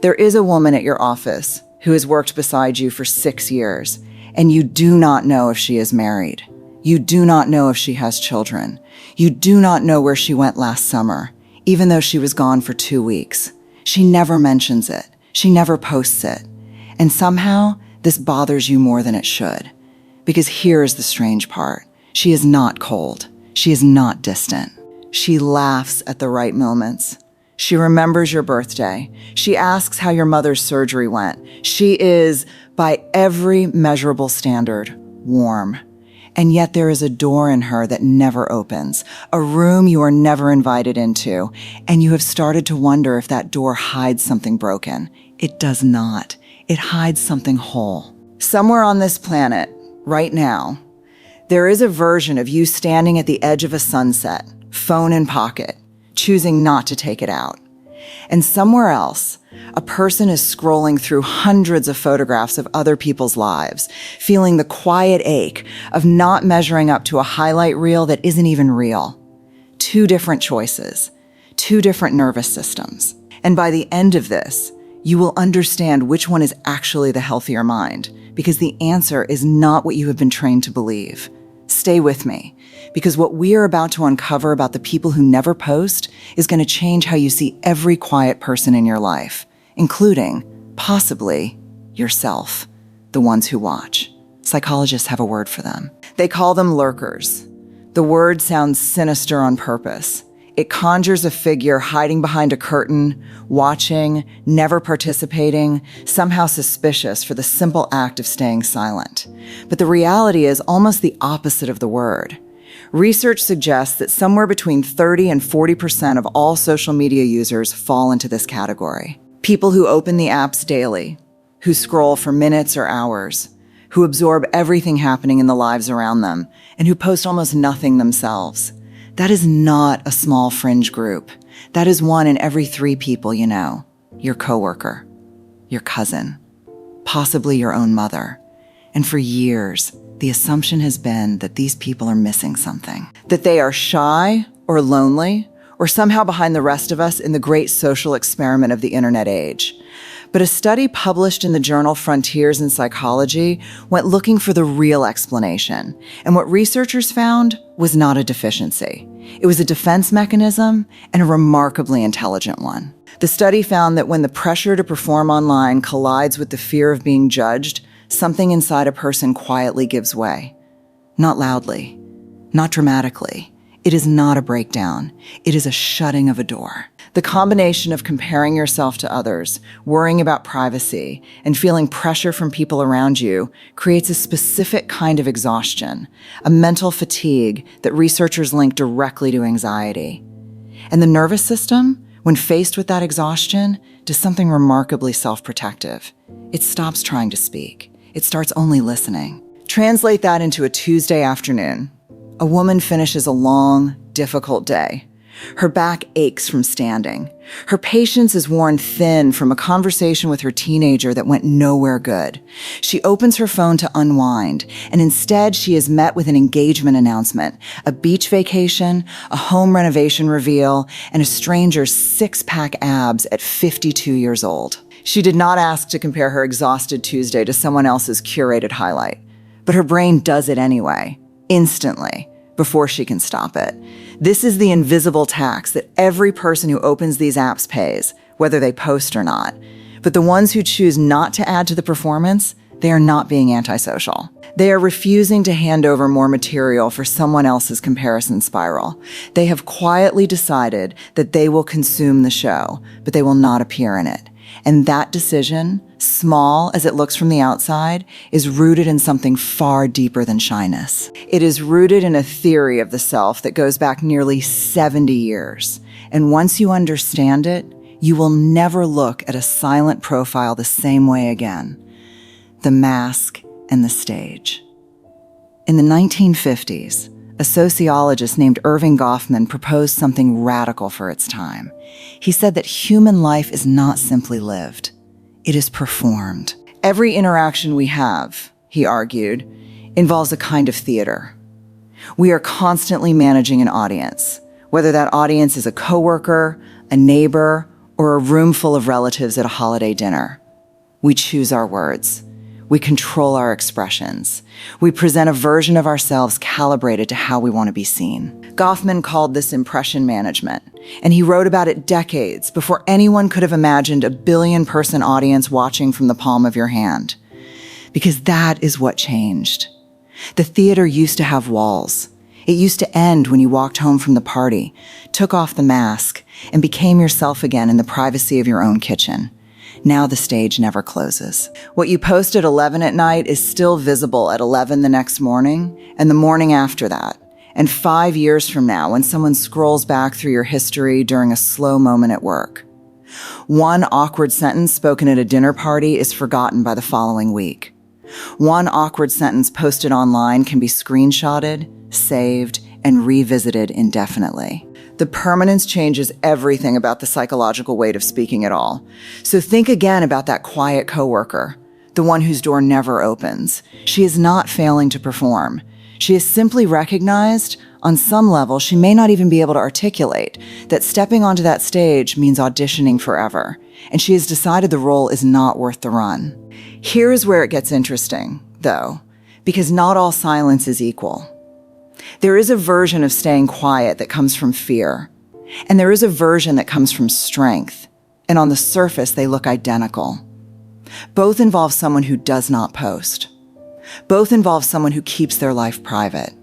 There is a woman at your office who has worked beside you for 6 years, and you do not know if she is married. You do not know if she has children. You do not know where she went last summer, even though she was gone for 2 weeks. She never mentions it. She never posts it. And somehow, this bothers you more than it should. Because here is the strange part. She is not cold. She is not distant. She laughs at the right moments. She remembers your birthday. She asks how your mother's surgery went. She is, by every measurable standard, warm. And yet there is a door in her that never opens, a room you are never invited into, and you have started to wonder if that door hides something broken. It does not. It hides something whole. Somewhere on this planet, right now, there is a version of you standing at the edge of a sunset, phone in pocket, choosing not to take it out. And somewhere else, a person is scrolling through hundreds of photographs of other people's lives, feeling the quiet ache of not measuring up to a highlight reel that isn't even real. 2 different choices, 2 different nervous systems. And by the end of this, you will understand which one is actually the healthier mind, because the answer is not what you have been trained to believe. Stay with me, because what we are about to uncover about the people who never post is going to change how you see every quiet person in your life, including, possibly, yourself, the ones who watch. Psychologists have a word for them. They call them lurkers. The word sounds sinister on purpose. It conjures a figure hiding behind a curtain, watching, never participating, somehow suspicious for the simple act of staying silent. But the reality is almost the opposite of the word. Research suggests that somewhere between 30 and 40% of all social media users fall into this category. People who open the apps daily, who scroll for minutes or hours, who absorb everything happening in the lives around them, and who post almost nothing themselves. That is not a small fringe group. That is 1 in every 3 people you know. Your coworker, your cousin, possibly your own mother. And for years, the assumption has been that these people are missing something. That they are shy or lonely or somehow behind the rest of us in the great social experiment of the internet age. But a study published in the journal Frontiers in Psychology went looking for the real explanation. And what researchers found was not a deficiency. It was a defense mechanism, and a remarkably intelligent one. The study found that when the pressure to perform online collides with the fear of being judged, something inside a person quietly gives way. Not loudly, not dramatically. It is not a breakdown. It is a shutting of a door. The combination of comparing yourself to others, worrying about privacy, and feeling pressure from people around you creates a specific kind of exhaustion, a mental fatigue that researchers link directly to anxiety. And the nervous system, when faced with that exhaustion, does something remarkably self-protective. It stops trying to speak. It starts only listening. Translate that into a Tuesday afternoon. A woman finishes a long, difficult day. Her back aches from standing. Her patience is worn thin from a conversation with her teenager that went nowhere good. She opens her phone to unwind, and instead she is met with an engagement announcement, a beach vacation, a home renovation reveal, and a stranger's 6-pack abs at 52 years old. She did not ask to compare her exhausted Tuesday to someone else's curated highlight, but her brain does it anyway, instantly, before she can stop it. This is the invisible tax that every person who opens these apps pays, whether they post or not. But the ones who choose not to add to the performance, they are not being antisocial. They are refusing to hand over more material for someone else's comparison spiral. They have quietly decided that they will consume the show, but they will not appear in it. And that decision, small as it looks from the outside, is rooted in something far deeper than shyness. It is rooted in a theory of the self that goes back nearly 70 years. And once you understand it, you will never look at a silent profile the same way again. The mask and the stage. In the 1950s, a sociologist named Irving Goffman proposed something radical for its time. He said that human life is not simply lived. It is performed. Every interaction we have, he argued, involves a kind of theater. We are constantly managing an audience, whether that audience is a coworker, a neighbor, or a room full of relatives at a holiday dinner. We choose our words. We control our expressions. We present a version of ourselves calibrated to how we want to be seen. Goffman called this impression management, and he wrote about it decades before anyone could have imagined a billion-person audience watching from the palm of your hand. Because that is what changed. The theater used to have walls. It used to end when you walked home from the party, took off the mask, and became yourself again in the privacy of your own kitchen. Now the stage never closes. What you post at 11 at night is still visible at 11 the next morning and the morning after that. And 5 years from now, when someone scrolls back through your history during a slow moment at work. One awkward sentence spoken at a dinner party is forgotten by the following week. One awkward sentence posted online can be screenshotted, saved, and revisited indefinitely. The permanence changes everything about the psychological weight of speaking at all. So think again about that quiet coworker, the one whose door never opens. She is not failing to perform. She is simply recognized, on some level she may not even be able to articulate, that stepping onto that stage means auditioning forever, and she has decided the role is not worth the run. Here's where it gets interesting, though, because not all silence is equal. There is a version of staying quiet that comes from fear, and there is a version that comes from strength, and on the surface they look identical. Both involve someone who does not post. Both involve someone who keeps their life private.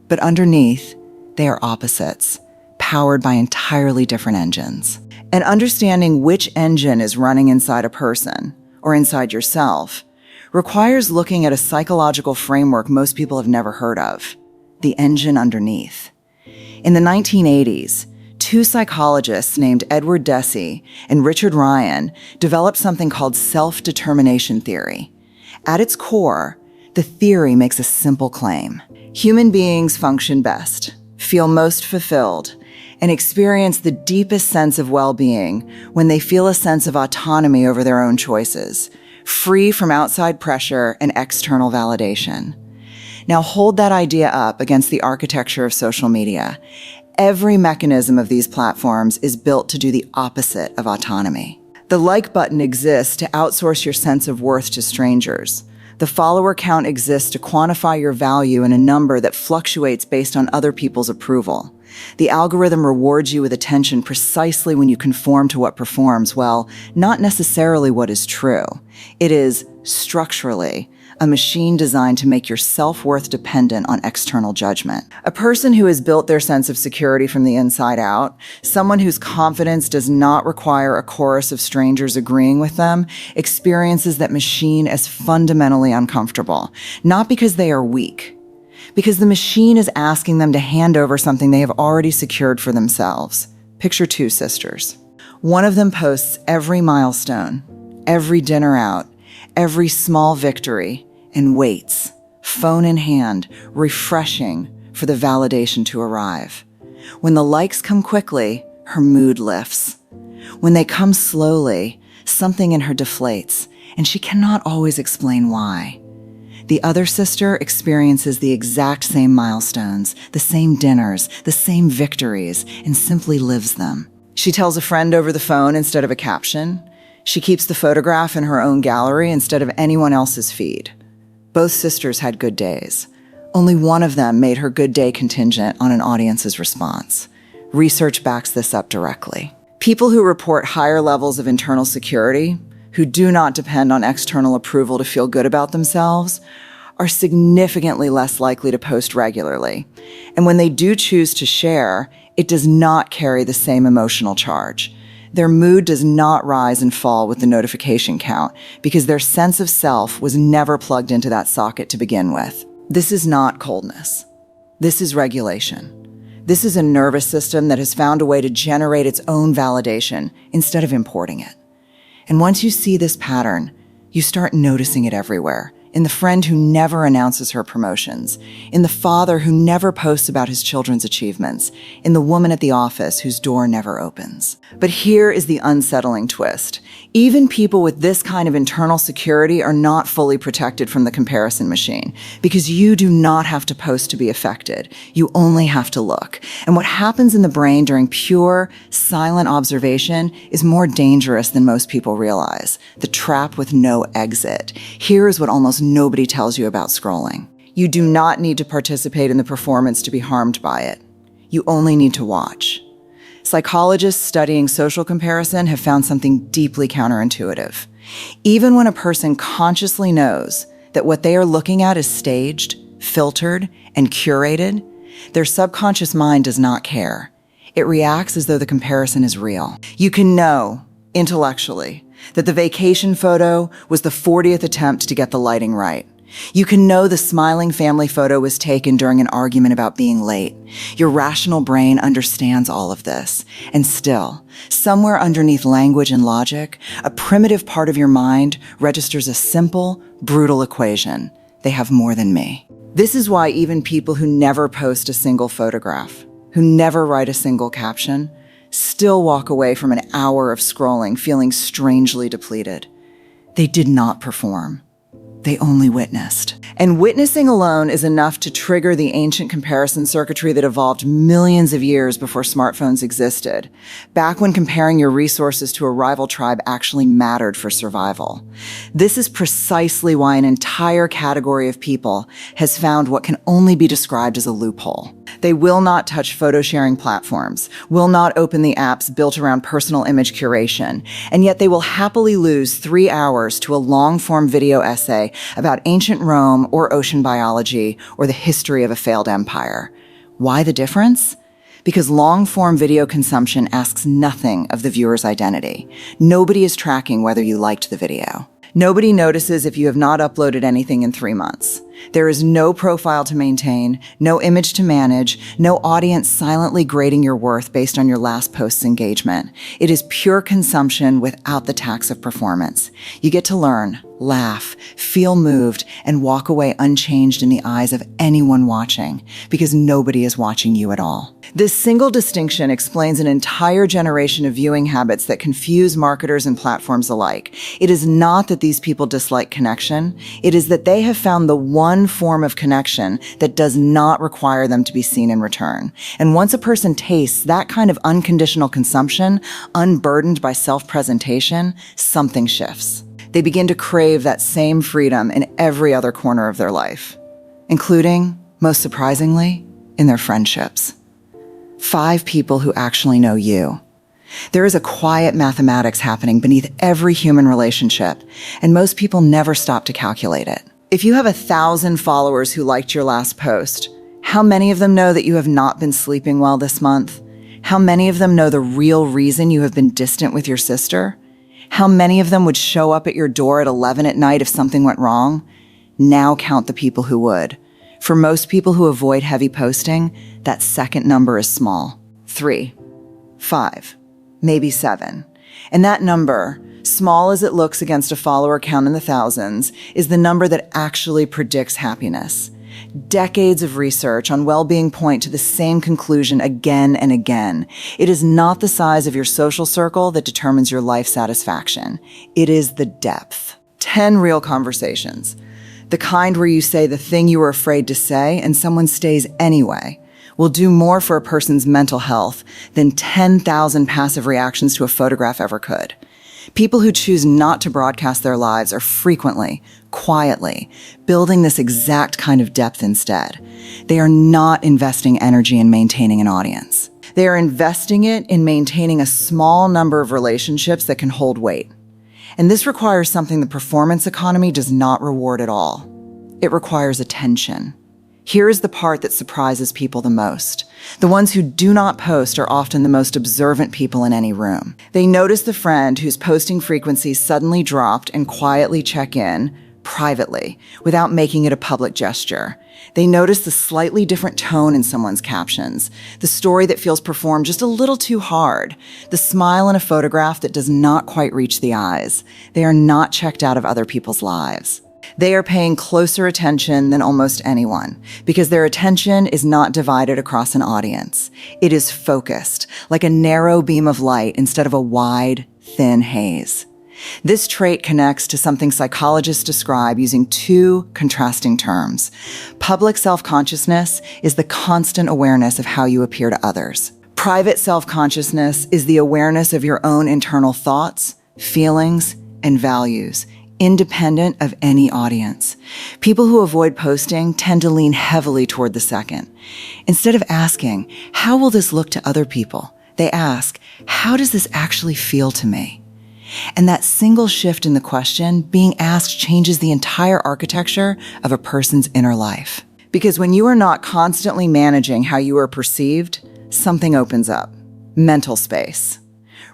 But underneath, they are opposites, powered by entirely different engines. And understanding which engine is running inside a person, or inside yourself, requires looking at a psychological framework most people have never heard of: the engine underneath. In the 1980s, two psychologists named Edward Deci and Richard Ryan developed something called self-determination theory. At its core, the theory makes a simple claim. Human beings function best, feel most fulfilled, and experience the deepest sense of well-being when they feel a sense of autonomy over their own choices, free from outside pressure and external validation. Now hold that idea up against the architecture of social media. Every mechanism of these platforms is built to do the opposite of autonomy. The like button exists to outsource your sense of worth to strangers. The follower count exists to quantify your value in a number that fluctuates based on other people's approval. The algorithm rewards you with attention precisely when you conform to what performs, well, not necessarily what is true. It is, structurally, a machine designed to make your self-worth dependent on external judgment. A person who has built their sense of security from the inside out, someone whose confidence does not require a chorus of strangers agreeing with them, experiences that machine as fundamentally uncomfortable, not because they are weak, because the machine is asking them to hand over something they have already secured for themselves. Picture two sisters. One of them posts every milestone, every dinner out, every small victory, and waits, phone in hand, refreshing for the validation to arrive. When the likes come quickly, her mood lifts. When they come slowly, something in her deflates, and she cannot always explain why. The other sister experiences the exact same milestones, the same dinners, the same victories, and simply lives them. She tells a friend over the phone instead of a caption. She keeps the photograph in her own gallery instead of anyone else's feed. Both sisters had good days. Only one of them made her good day contingent on an audience's response. Research backs this up directly. People who report higher levels of internal security, who do not depend on external approval to feel good about themselves, are significantly less likely to post regularly. And when they do choose to share, it does not carry the same emotional charge. Their mood does not rise and fall with the notification count because their sense of self was never plugged into that socket to begin with. This is not coldness. This is regulation. This is a nervous system that has found a way to generate its own validation instead of importing it. And once you see this pattern, you start noticing it everywhere, in the friend who never announces her promotions, in the father who never posts about his children's achievements, in the woman at the office whose door never opens. But here is the unsettling twist. Even people with this kind of internal security are not fully protected from the comparison machine, because you do not have to post to be affected. You only have to look. And what happens in the brain during pure, silent observation is more dangerous than most people realize. The trap with no exit. Here is what almost nobody tells you about scrolling. You do not need to participate in the performance to be harmed by it. You only need to watch. Psychologists studying social comparison have found something deeply counterintuitive. Even when a person consciously knows that what they are looking at is staged, filtered, and curated, their subconscious mind does not care. It reacts as though the comparison is real. You can know, intellectually, that the vacation photo was the 40th attempt to get the lighting right. You can know the smiling family photo was taken during an argument about being late. Your rational brain understands all of this. And still, somewhere underneath language and logic, a primitive part of your mind registers a simple, brutal equation. They have more than me. This is why even people who never post a single photograph, who never write a single caption, still walk away from an hour of scrolling feeling strangely depleted. They did not perform. They only witnessed. And witnessing alone is enough to trigger the ancient comparison circuitry that evolved millions of years before smartphones existed, back when comparing your resources to a rival tribe actually mattered for survival. This is precisely why an entire category of people has found what can only be described as a loophole. They will not touch photo-sharing platforms, will not open the apps built around personal image curation, and yet they will happily lose 3 hours to a long-form video essay about ancient Rome or ocean biology or the history of a failed empire. Why the difference? Because long-form video consumption asks nothing of the viewer's identity. Nobody is tracking whether you liked the video. Nobody notices if you have not uploaded anything in 3 months. There is no profile to maintain, no image to manage, no audience silently grading your worth based on your last post's engagement. It is pure consumption without the tax of performance. You get to learn, laugh, feel moved, and walk away unchanged in the eyes of anyone watching, because nobody is watching you at all. This single distinction explains an entire generation of viewing habits that confuse marketers and platforms alike. It is not that these people dislike connection. It is that they have found the one form of connection that does not require them to be seen in return. And once a person tastes that kind of unconditional consumption, unburdened by self-presentation, something shifts. They begin to crave that same freedom in every other corner of their life, including, most surprisingly, in their friendships. 5 people who actually know you. There is a quiet mathematics happening beneath every human relationship, and most people never stop to calculate it. If you have 1,000 followers who liked your last post, how many of them know that you have not been sleeping well this month? How many of them know the real reason you have been distant with your sister? How many of them would show up at your door at 11 at night if something went wrong? Now count the people who would. For most people who avoid heavy posting, that second number is small. 3, 5, maybe 7. And that number, small as it looks against a follower count in the thousands, is the number that actually predicts happiness. Decades of research on well-being point to the same conclusion again and again. It is not the size of your social circle that determines your life satisfaction. It is the depth. 10 real conversations. The kind where you say the thing you were afraid to say and someone stays anyway, will do more for a person's mental health than 10,000 passive reactions to a photograph ever could. People who choose not to broadcast their lives are frequently, quietly, building this exact kind of depth instead. They are not investing energy in maintaining an audience. They are investing it in maintaining a small number of relationships that can hold weight. And this requires something the performance economy does not reward at all. It requires attention. Here is the part that surprises people the most. The ones who do not post are often the most observant people in any room. They notice the friend whose posting frequency suddenly dropped and quietly check in, privately, without making it a public gesture. They notice the slightly different tone in someone's captions, the story that feels performed just a little too hard, the smile in a photograph that does not quite reach the eyes. They are not checked out of other people's lives. They are paying closer attention than almost anyone because their attention is not divided across an audience. It is focused, like a narrow beam of light instead of a wide, thin haze. This trait connects to something psychologists describe using two contrasting terms. Public self-consciousness is the constant awareness of how you appear to others. Private self-consciousness is the awareness of your own internal thoughts, feelings, and values, independent of any audience. People who avoid posting tend to lean heavily toward the second. Instead of asking, how will this look to other people? They ask, how does this actually feel to me? And that single shift in the question being asked changes the entire architecture of a person's inner life. Because when you are not constantly managing how you are perceived, something opens up. Mental space.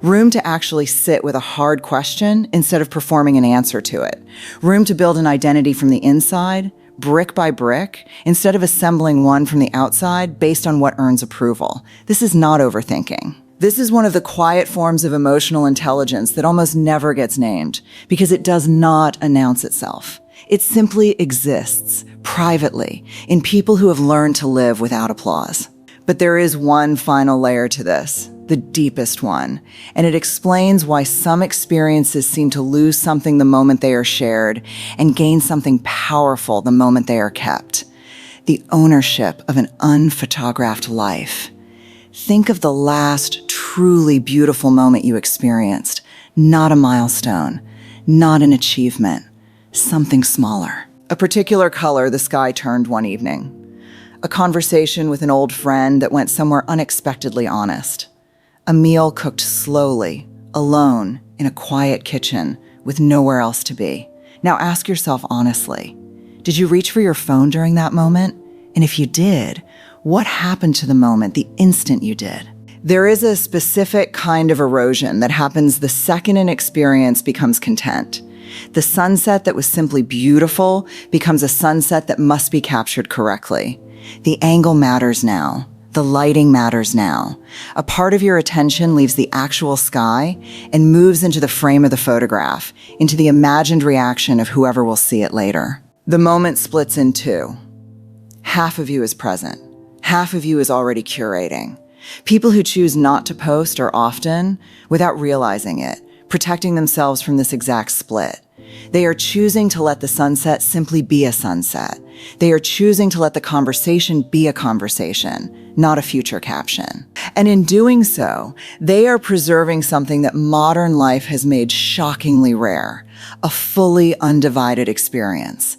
Room to actually sit with a hard question instead of performing an answer to it. Room to build an identity from the inside, brick by brick, instead of assembling one from the outside based on what earns approval. This is not overthinking. This is one of the quiet forms of emotional intelligence that almost never gets named because it does not announce itself. It simply exists privately in people who have learned to live without applause. But there is one final layer to this, the deepest one, and it explains why some experiences seem to lose something the moment they are shared and gain something powerful the moment they are kept. The ownership of an unphotographed life. Think of the last truly beautiful moment you experienced, not a milestone, not an achievement, something smaller. A particular color the sky turned one evening. A conversation with an old friend that went somewhere unexpectedly honest. A meal cooked slowly, alone, in a quiet kitchen, with nowhere else to be. Now ask yourself honestly, did you reach for your phone during that moment? And if you did, what happened to the moment the instant you did? There is a specific kind of erosion that happens the second an experience becomes content. The sunset that was simply beautiful becomes a sunset that must be captured correctly. The angle matters now. The lighting matters now. A part of your attention leaves the actual sky and moves into the frame of the photograph, into the imagined reaction of whoever will see it later. The moment splits in two. Half of you is present. Half of you is already curating. People who choose not to post are often, without realizing it, protecting themselves from this exact split. They are choosing to let the sunset simply be a sunset. They are choosing to let the conversation be a conversation, not a future caption. And in doing so, they are preserving something that modern life has made shockingly rare, a fully undivided experience.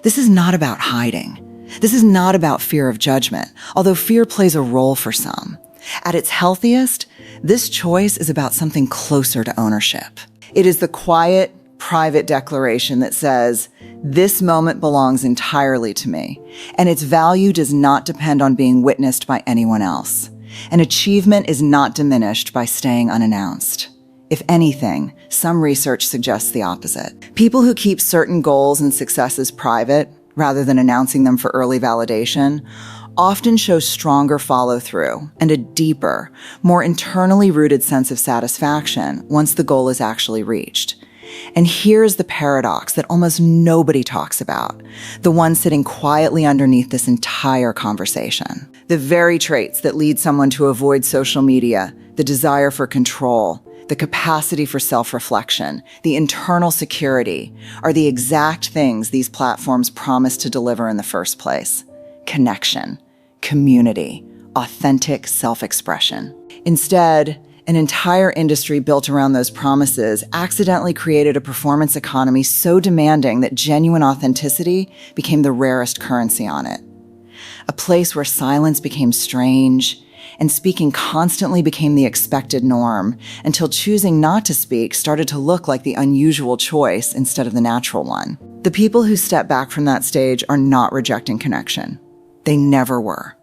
This is not about hiding. This is not about fear of judgment, although fear plays a role for some. At its healthiest, this choice is about something closer to ownership. It is the quiet, private declaration that says, this moment belongs entirely to me, and its value does not depend on being witnessed by anyone else. An achievement is not diminished by staying unannounced. If anything, some research suggests the opposite. People who keep certain goals and successes private, rather than announcing them for early validation, often show stronger follow-through and a deeper, more internally rooted sense of satisfaction once the goal is actually reached. And here's the paradox that almost nobody talks about, the one sitting quietly underneath this entire conversation. The very traits that lead someone to avoid social media, the desire for control, the capacity for self-reflection, the internal security, are the exact things these platforms promise to deliver in the first place. Connection, community, authentic self-expression. Instead, an entire industry built around those promises accidentally created a performance economy so demanding that genuine authenticity became the rarest currency on it. A place where silence became strange, and speaking constantly became the expected norm, until choosing not to speak started to look like the unusual choice instead of the natural one. The people who step back from that stage are not rejecting connection. They never were.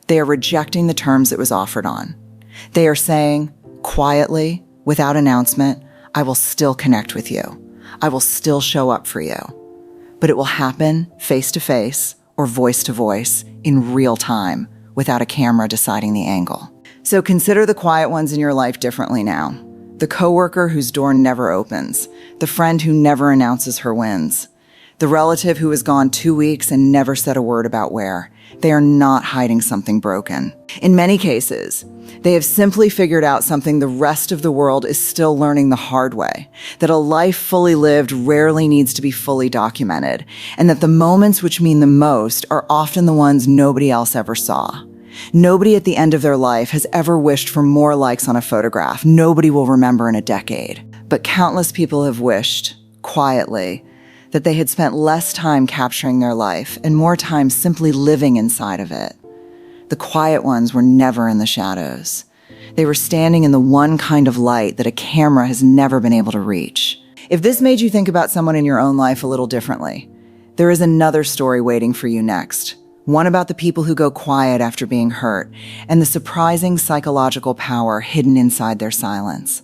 They are rejecting the terms it was offered on. They are saying, quietly, without announcement, I will still connect with you. I will still show up for you. But it will happen face to face or voice to voice in real time, without a camera deciding the angle. So consider the quiet ones in your life differently now. The coworker whose door never opens, the friend who never announces her wins, The relative who was gone 2 weeks and never said a word about where. They are not hiding something broken. In many cases, they have simply figured out something the rest of the world is still learning the hard way, that a life fully lived rarely needs to be fully documented, and that the moments which mean the most are often the ones nobody else ever saw. Nobody at the end of their life has ever wished for more likes on a photograph. Nobody will remember in a decade. But countless people have wished, quietly, that they had spent less time capturing their life and more time simply living inside of it. The quiet ones were never in the shadows. They were standing in the one kind of light that a camera has never been able to reach. If this made you think about someone in your own life a little differently, there is another story waiting for you next. One about the people who go quiet after being hurt and the surprising psychological power hidden inside their silence.